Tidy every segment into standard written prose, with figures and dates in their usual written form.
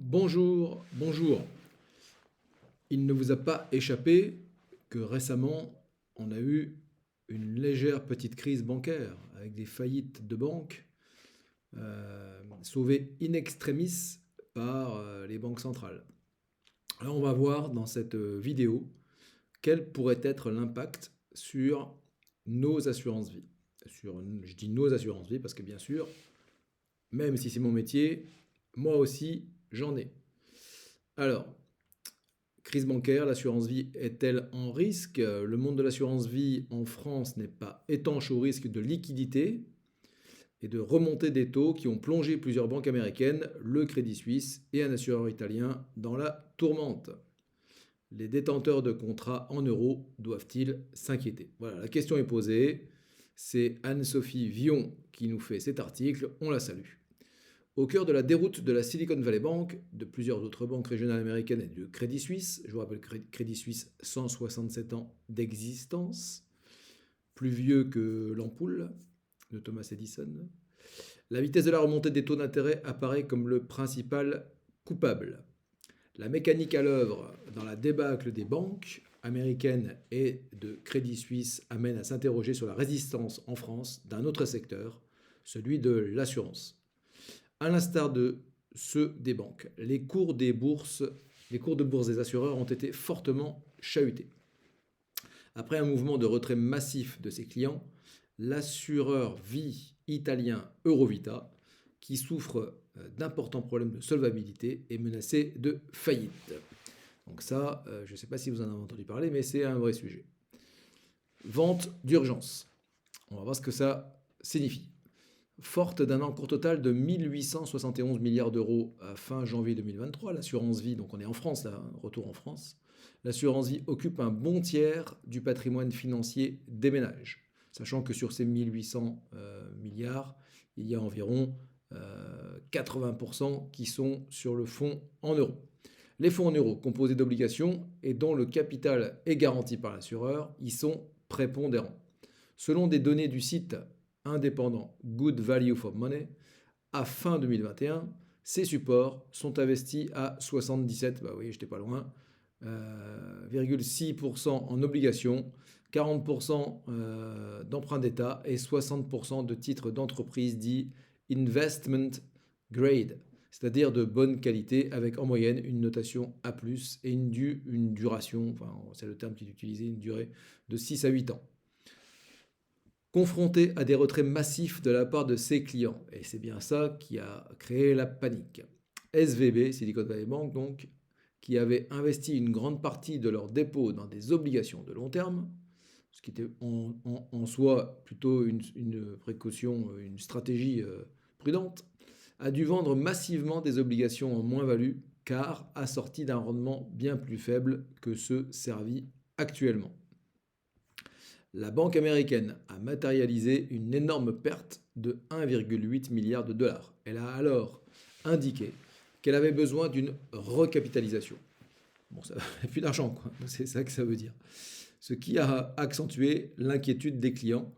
Bonjour, bonjour. Il ne vous a pas échappé que récemment, on a eu une légère petite crise bancaire avec des faillites de banques sauvées in extremis par les banques centrales. Alors on va voir dans cette vidéo quel pourrait être l'impact sur nos assurances vie. Je dis nos assurances vie parce que bien sûr, même si c'est mon métier, moi aussi j'en ai. Alors, crise bancaire, l'assurance vie est-elle en risque? Le monde de l'assurance vie en France n'est pas étanche au risque de liquidité et de remontée des taux qui ont plongé plusieurs banques américaines, le Crédit Suisse et un assureur italien dans la tourmente. Les détenteurs de contrats en euros doivent-ils s'inquiéter? Voilà, la question est posée. C'est Anne-Sophie Vion qui nous fait cet article. On la salue. Au cœur de la déroute de la Silicon Valley Bank, de plusieurs autres banques régionales américaines et du Crédit Suisse, je vous rappelle Crédit Suisse, 167 ans d'existence, plus vieux que l'ampoule de Thomas Edison, la vitesse de la remontée des taux d'intérêt apparaît comme le principal coupable. La mécanique à l'œuvre dans la débâcle des banques américaines et de Crédit Suisse amène à s'interroger sur la résistance en France d'un autre secteur, celui de l'assurance. À l'instar de ceux des banques, les cours de bourse des assureurs ont été fortement chahutés. Après un mouvement de retrait massif de ses clients, l'assureur vie italien Eurovita, qui souffre d'importants problèmes de solvabilité, est menacé de faillite. Donc ça, je ne sais pas si vous en avez entendu parler, mais c'est un vrai sujet. Vente d'urgence. On va voir ce que ça signifie. Forte d'un encours total de 1871 milliards d'euros à fin janvier 2023, l'assurance vie, donc on est en France là, retour en France, l'assurance vie occupe un bon tiers du patrimoine financier des ménages, sachant que sur ces 1800 milliards, il y a environ 80% qui sont sur le fonds en euros. Les fonds en euros, composés d'obligations et dont le capital est garanti par l'assureur, y sont prépondérants. Selon des données du site indépendant Good Value for Money, à fin 2021, ces supports sont investis à 77, bah oui, j'étais pas loin, 0,6% en obligations, 40% d'emprunts d'État et 60% de titres d'entreprise dits investment grade, c'est-à-dire de bonne qualité avec en moyenne une notation A+, et une duration, enfin c'est le terme qui est utilisé, une durée de 6 à 8 ans. Confronté à des retraits massifs de la part de ses clients. Et c'est bien ça qui a créé la panique. SVB, Silicon Valley Bank donc, qui avait investi une grande partie de leurs dépôts dans des obligations de long terme, ce qui était en soi plutôt une précaution, une stratégie prudente, a dû vendre massivement des obligations en moins-value, car assorties d'un rendement bien plus faible que ceux servis actuellement. La banque américaine a matérialisé une énorme perte de 1,8 milliard de dollars. Elle a alors indiqué qu'elle avait besoin d'une recapitalisation. Bon, ça n'a plus d'argent, quoi. C'est ça que ça veut dire. Ce qui a accentué l'inquiétude des clients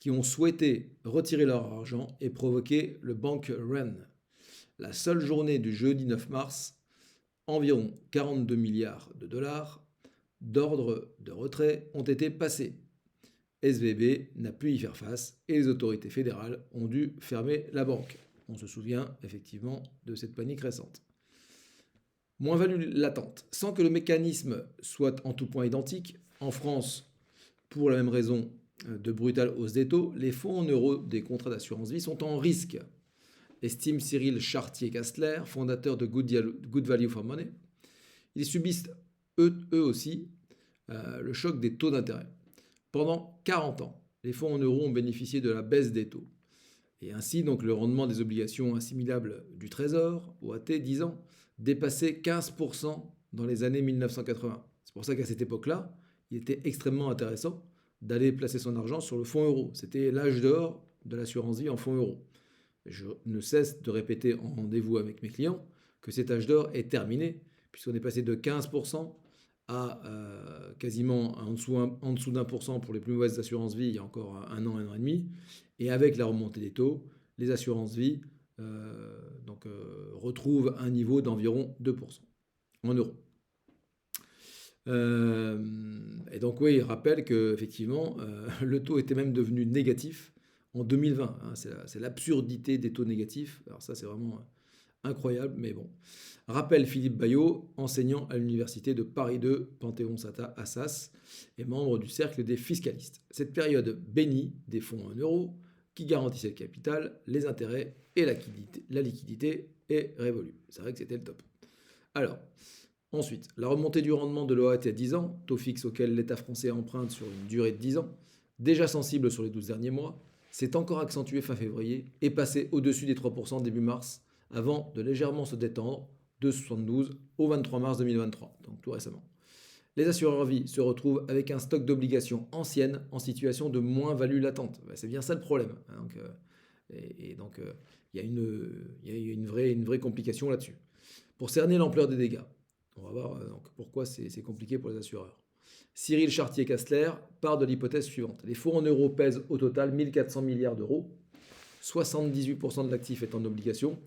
qui ont souhaité retirer leur argent et provoquer le bank run. La seule journée du jeudi 9 mars, environ 42 milliards de dollars d'ordres de retrait ont été passés. SVB n'a pu y faire face et les autorités fédérales ont dû fermer la banque. On se souvient effectivement de cette panique récente. Moins-value latente. Sans que le mécanisme soit en tout point identique, en France, pour la même raison de brutale hausse des taux, les fonds en euros des contrats d'assurance vie sont en risque, estime Cyril Chartier-Castler, fondateur de Good Value for Money. Ils subissent eux aussi le choc des taux d'intérêt. Pendant 40 ans, les fonds en euros ont bénéficié de la baisse des taux. Et ainsi, donc, le rendement des obligations assimilables du Trésor, OAT 10 ans, dépassait 15% dans les années 1980. C'est pour ça qu'à cette époque-là, il était extrêmement intéressant d'aller placer son argent sur le fonds euro. C'était l'âge d'or de l'assurance vie en fonds euros. Je ne cesse de répéter en rendez-vous avec mes clients que cet âge d'or est terminé, puisqu'on est passé de 15% à quasiment en dessous d'1% pour les plus mauvaises assurances vie il y a encore un an et demi. Et avec la remontée des taux, les assurances vie retrouve un niveau d'environ 2% en euros. Et donc oui, il rappelle qu'effectivement, le taux était même devenu négatif en 2020. Hein, c'est l'absurdité des taux négatifs. Alors ça, c'est vraiment incroyable, mais bon. Rappelle Philippe Bayot, enseignant à l'université de Paris 2, Panthéon-Assas, et membre du cercle des fiscalistes. Cette période bénie des fonds en euros qui garantissaient le capital, les intérêts et la liquidité est révolue. C'est vrai que c'était le top. Alors, ensuite, la remontée du rendement de l'OAT à 10 ans, taux fixe auquel l'État français emprunte sur une durée de 10 ans, déjà sensible sur les 12 derniers mois, s'est encore accentué fin février et passé au-dessus des 3% début mars, avant de légèrement se détendre de 72 au 23 mars 2023, donc tout récemment. Les assureurs vie se retrouvent avec un stock d'obligations anciennes en situation de moins-value latente. C'est bien ça le problème. Donc, il y a une vraie complication là-dessus. Pour cerner l'ampleur des dégâts, on va voir donc, pourquoi c'est compliqué pour les assureurs. Cyril Chartier-Castler part de l'hypothèse suivante. Les fonds en euros pèsent au total 1400 milliards d'euros, 78% de l'actif est en obligation.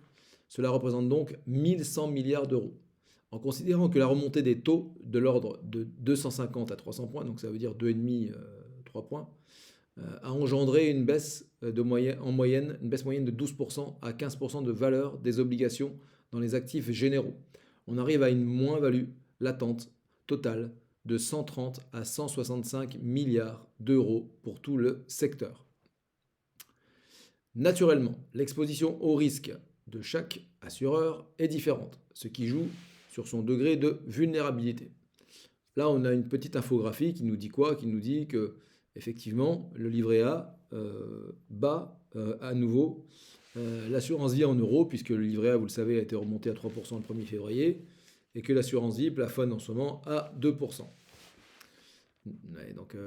Cela représente donc 1100 milliards d'euros. En considérant que la remontée des taux de l'ordre de 250 à 300 points, donc ça veut dire 2,5, 3 points, a engendré une baisse en moyenne, une baisse moyenne de 12% à 15% de valeur des obligations dans les actifs généraux. On arrive à une moins-value latente totale de 130 à 165 milliards d'euros pour tout le secteur. Naturellement, l'exposition au risque de chaque assureur est différente, ce qui joue sur son degré de vulnérabilité. Là, on a une petite infographie qui nous dit quoi? Qui nous dit que, effectivement, le livret A bat à nouveau l'assurance vie en euros, puisque le livret A, vous le savez, a été remonté à 3% le 1er février, et que l'assurance vie plafonne en ce moment à 2%. Et donc,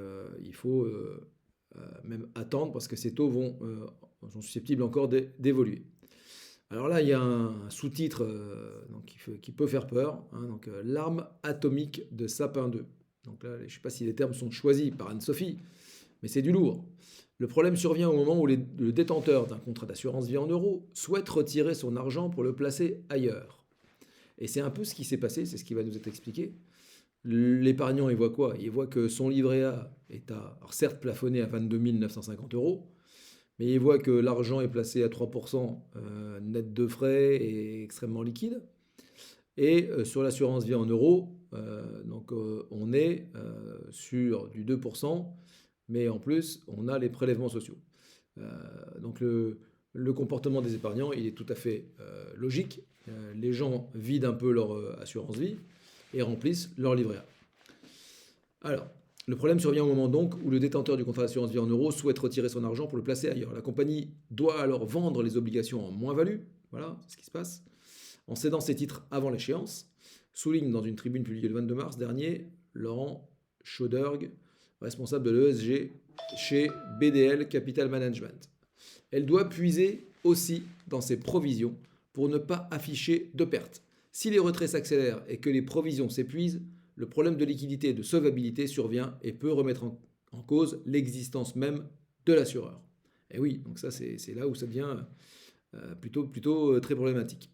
il faut même attendre, parce que ces taux sont susceptibles encore d'évoluer. Alors là, il y a un sous-titre qui peut faire peur, hein, l'arme atomique de Sapin 2. Donc là, je ne sais pas si les termes sont choisis par Anne-Sophie, mais c'est du lourd. Le problème survient au moment où le détenteur d'un contrat d'assurance vie en euros souhaite retirer son argent pour le placer ailleurs. Et c'est un peu ce qui s'est passé, c'est ce qui va nous être expliqué. L'épargnant, il voit quoi? Il voit que son livret A est alors certes plafonné à 22 950 euros, mais il voit que l'argent est placé à 3% net de frais et extrêmement liquide. Et sur l'assurance vie en euros, on est sur du 2%, mais en plus, on a les prélèvements sociaux. Donc le comportement des épargnants, il est tout à fait logique. Les gens vident un peu leur assurance vie et remplissent leur livret A. Alors, le problème survient au moment donc où le détenteur du contrat d'assurance vie en euros souhaite retirer son argent pour le placer ailleurs. La compagnie doit alors vendre les obligations en moins-value, voilà, c'est ce qui se passe, en cédant ses titres avant l'échéance, souligne dans une tribune publiée le 22 mars dernier Laurent Schauderg, responsable de l'ESG chez BDL Capital Management. Elle doit puiser aussi dans ses provisions pour ne pas afficher de pertes. Si les retraits s'accélèrent et que les provisions s'épuisent, le problème de liquidité et de solvabilité survient et peut remettre en cause l'existence même de l'assureur. Et oui, donc ça c'est là où ça devient plutôt très problématique.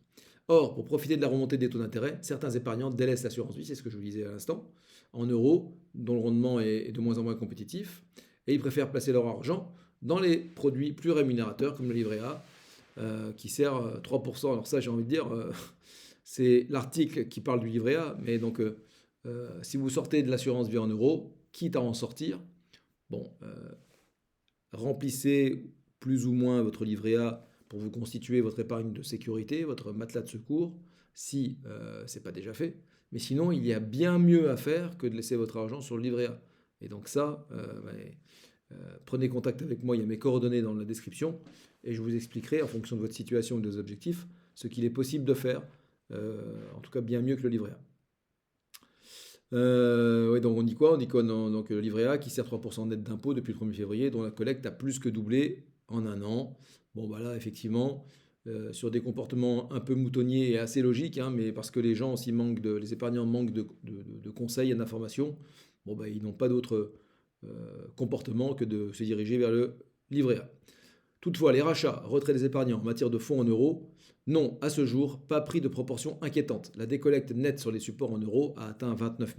Or, pour profiter de la remontée des taux d'intérêt, certains épargnants délaissent l'assurance vie, c'est ce que je vous disais à l'instant, en euros, dont le rendement est de moins en moins compétitif, et ils préfèrent placer leur argent dans les produits plus rémunérateurs comme le livret A, qui sert 3%. Alors ça, j'ai envie de dire, c'est l'article qui parle du livret A, mais donc si vous sortez de l'assurance vie en euros, quitte à en sortir, remplissez plus ou moins votre livret A pour vous constituer votre épargne de sécurité, votre matelas de secours, si ce n'est pas déjà fait. Mais sinon, il y a bien mieux à faire que de laisser votre argent sur le livret A. Et donc ça, prenez contact avec moi, il y a mes coordonnées dans la description, et je vous expliquerai, en fonction de votre situation et de vos objectifs, ce qu'il est possible de faire, en tout cas bien mieux que le livret A. Donc on dit quoi? On dit quoi? Donc le livret A qui sert 3% net d'impôt depuis le 1er février, dont la collecte a plus que doublé en un an. Bon bah là effectivement, sur des comportements un peu moutonniers et assez logiques, hein, mais parce que les gens aussi les épargnants manquent de conseils et d'informations, ils n'ont pas d'autre comportement que de se diriger vers le livret A. Toutefois, les rachats, retraits des épargnants en matière de fonds en euros n'ont, à ce jour, pas pris de proportions inquiétantes. La décollecte nette sur les supports en euros a atteint 29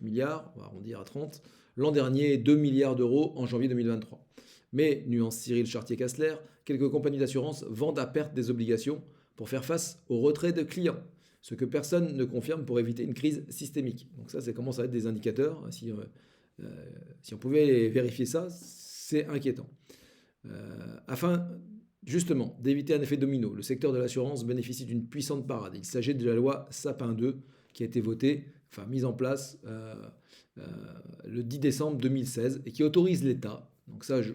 milliards, on va arrondir à 30, l'an dernier 2 milliards d'euros en janvier 2023. Mais, nuance Cyril Chartier-Castler, quelques compagnies d'assurance vendent à perte des obligations pour faire face au retrait de clients, ce que personne ne confirme pour éviter une crise systémique. Donc ça commence à être des indicateurs. Si on pouvait vérifier ça, c'est inquiétant. Afin justement d'éviter un effet domino, le secteur de l'assurance bénéficie d'une puissante parade. Il s'agit de la loi Sapin 2 qui a été mise en place le 10 décembre 2016 et qui autorise l'État. Donc ça, je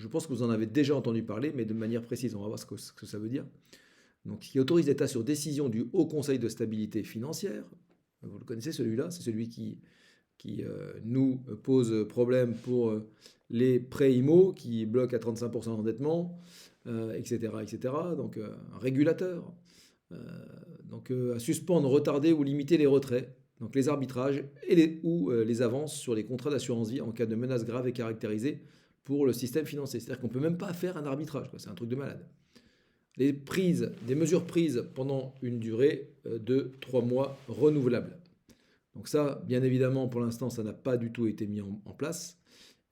pense que vous en avez déjà entendu parler, mais de manière précise, on va voir ce que ça veut dire. Donc, qui autorise l'État sur décision du Haut Conseil de stabilité financière. Vous le connaissez celui-là, c'est celui qui nous pose problème pour les prêts IMO, qui bloquent à 35% d'endettement, etc., etc. Donc un régulateur. À suspendre, retarder ou limiter les retraits, donc les arbitrages ou les avances sur les contrats d'assurance vie en cas de menace grave et caractérisée pour le système financier. C'est-à-dire qu'on ne peut même pas faire un arbitrage, c'est un truc de malade. Des mesures prises pendant une durée de 3 mois renouvelable. Donc ça, bien évidemment, pour l'instant, ça n'a pas du tout été mis en place.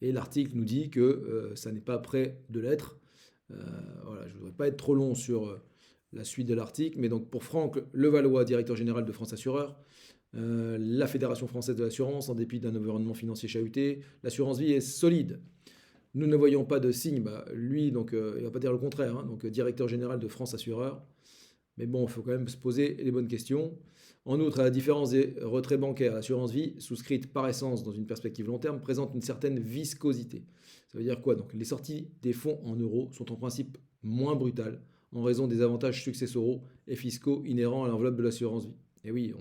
Et l'article nous dit que ça n'est pas prêt de l'être. Voilà, je ne voudrais pas être trop long sur la suite de l'article, mais donc pour Franck Levallois, directeur général de France Assureur, la Fédération française de l'assurance, en dépit d'un environnement financier chahuté, l'assurance vie est solide. Nous ne voyons pas de signe. Lui, donc, il ne va pas dire le contraire, hein, donc directeur général de France Assureur. Mais bon, il faut quand même se poser les bonnes questions. En outre, à la différence des retraits bancaires, l'assurance vie, souscrite par essence dans une perspective long terme, présente une certaine viscosité. Ça veut dire quoi? Donc, les sorties des fonds en euros sont en principe moins brutales en raison des avantages successoraux et fiscaux inhérents à l'enveloppe de l'assurance vie. Et oui,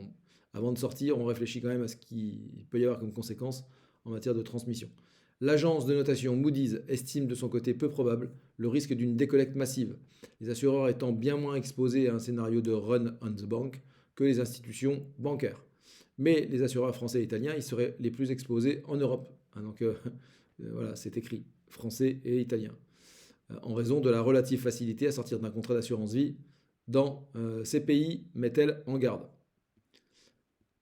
avant de sortir, on réfléchit quand même à ce qu'il peut y avoir comme conséquence en matière de transmission. L'agence de notation Moody's estime de son côté peu probable le risque d'une décollecte massive, les assureurs étant bien moins exposés à un scénario de run on the bank que les institutions bancaires. Mais les assureurs français et italiens, ils seraient les plus exposés en Europe. Voilà, c'est écrit, français et italiens. En raison de la relative facilité à sortir d'un contrat d'assurance vie dans ces pays, met-elle en garde.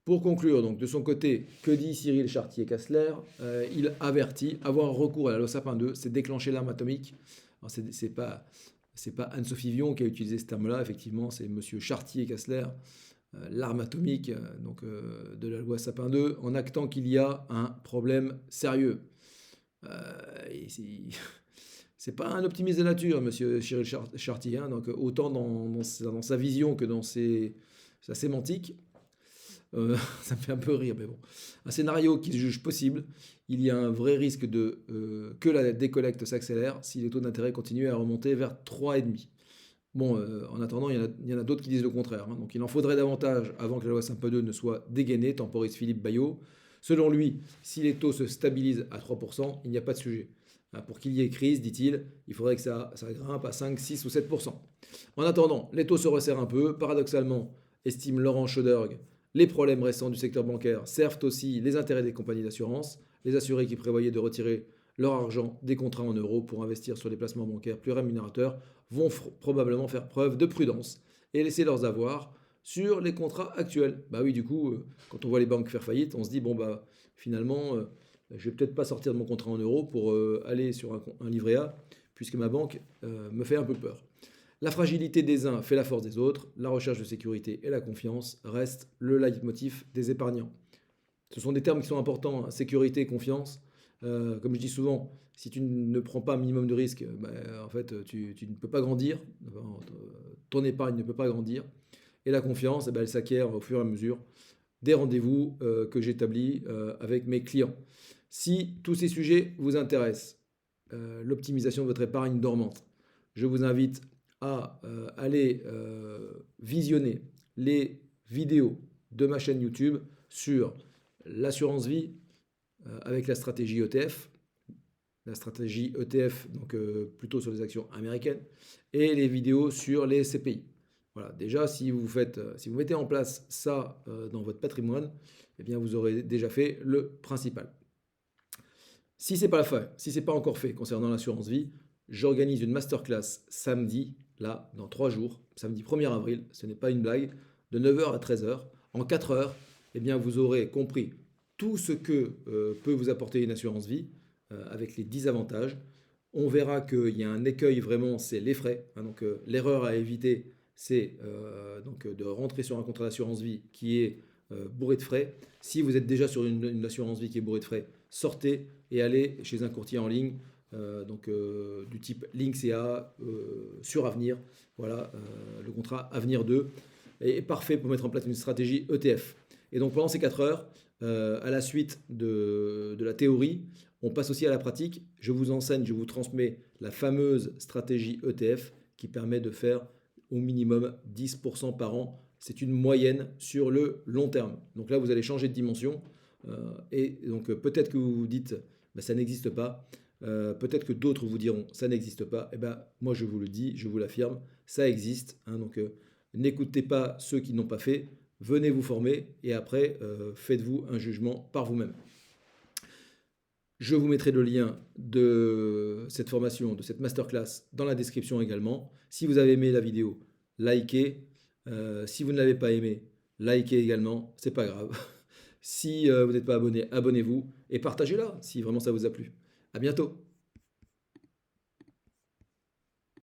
Pour conclure, donc, de son côté, que dit Cyril Chartier-Castler? Il avertit, avoir recours à la loi Sapin 2, c'est déclencher l'arme atomique. C'est pas Anne-Sophie Vion qui a utilisé ce terme-là, effectivement, c'est monsieur Chartier-Castler, l'arme atomique de la loi Sapin 2, en actant qu'il y a un problème sérieux. C'est pas un optimiste de nature, monsieur Cyril Chartier, hein, donc autant dans sa vision que dans sa sémantique. Ça me fait un peu rire, mais bon. Un scénario qu'il juge possible, il y a un vrai risque que la décollecte s'accélère si les taux d'intérêt continuent à remonter vers 3,5. Bon, en attendant, il y en a d'autres qui disent le contraire, hein. Donc il en faudrait davantage avant que la loi Sapin 2 ne soit dégainée, temporise Philippe Bayot. Selon lui, si les taux se stabilisent à 3%, il n'y a pas de sujet. Pour qu'il y ait crise, dit-il, il faudrait que ça grimpe à 5, 6 ou 7%. En attendant, les taux se resserrent un peu. Paradoxalement, estime Laurent Schoderg, les problèmes récents du secteur bancaire servent aussi les intérêts des compagnies d'assurance. Les assurés qui prévoyaient de retirer leur argent des contrats en euros pour investir sur des placements bancaires plus rémunérateurs vont probablement faire preuve de prudence et laisser leurs avoirs sur les contrats actuels. Bah oui, du coup, quand on voit les banques faire faillite, on se dit, finalement, je vais peut-être pas sortir de mon contrat en euros pour aller sur un livret A, puisque ma banque me fait un peu peur. La fragilité des uns fait la force des autres, la recherche de sécurité et la confiance restent le leitmotiv des épargnants. Ce sont des termes qui sont importants, hein, sécurité et confiance. Comme je dis souvent, si tu ne prends pas un minimum de risque, en fait, tu ne peux pas grandir, ton épargne ne peut pas grandir. Et la confiance, elle s'acquiert au fur et à mesure des rendez-vous que j'établis avec mes clients. Si tous ces sujets vous intéressent, l'optimisation de votre épargne dormante, je vous invite à aller visionner les vidéos de ma chaîne YouTube sur l'assurance vie avec la stratégie ETF, donc plutôt sur les actions américaines, et les vidéos sur les SCPI. Voilà, déjà, si vous mettez en place ça dans votre patrimoine, eh bien, vous aurez déjà fait le principal. Si ce n'est pas encore fait concernant l'assurance vie, j'organise une masterclass samedi, là, dans 3 jours, samedi 1er avril, ce n'est pas une blague, de 9h à 13h. En 4 heures, eh bien, vous aurez compris tout ce que peut vous apporter une assurance vie avec les 10 avantages. On verra qu'il y a un écueil vraiment, c'est les frais. Hein, donc l'erreur à éviter, c'est de rentrer sur un contrat d'assurance vie qui est bourré de frais. Si vous êtes déjà sur une assurance vie qui est bourrée de frais, sortez et allez chez un courtier en ligne, du type Linksea, sur Avenir. Voilà, le contrat Avenir 2 est parfait pour mettre en place une stratégie ETF. Et donc pendant ces 4 heures, à la suite de la théorie, on passe aussi à la pratique. Je vous enseigne, je vous transmets la fameuse stratégie ETF qui permet de faire au minimum 10% par an. C'est une moyenne sur le long terme. Donc là, vous allez changer de dimension. Et donc peut-être que vous vous dites, bah, ça n'existe pas. Peut-être que d'autres vous diront, ça n'existe pas. Et ben, moi, je vous le dis, je vous l'affirme, ça existe. Hein, donc n'écoutez pas ceux qui n'ont pas fait. Venez vous former et après, faites-vous un jugement par vous-même. Je vous mettrai le lien de cette formation, de cette masterclass dans la description également. Si vous avez aimé la vidéo, likez. Si vous ne l'avez pas aimé, likez également. C'est pas grave. Si vous n'êtes pas abonné, abonnez-vous et partagez-la si vraiment ça vous a plu. À bientôt.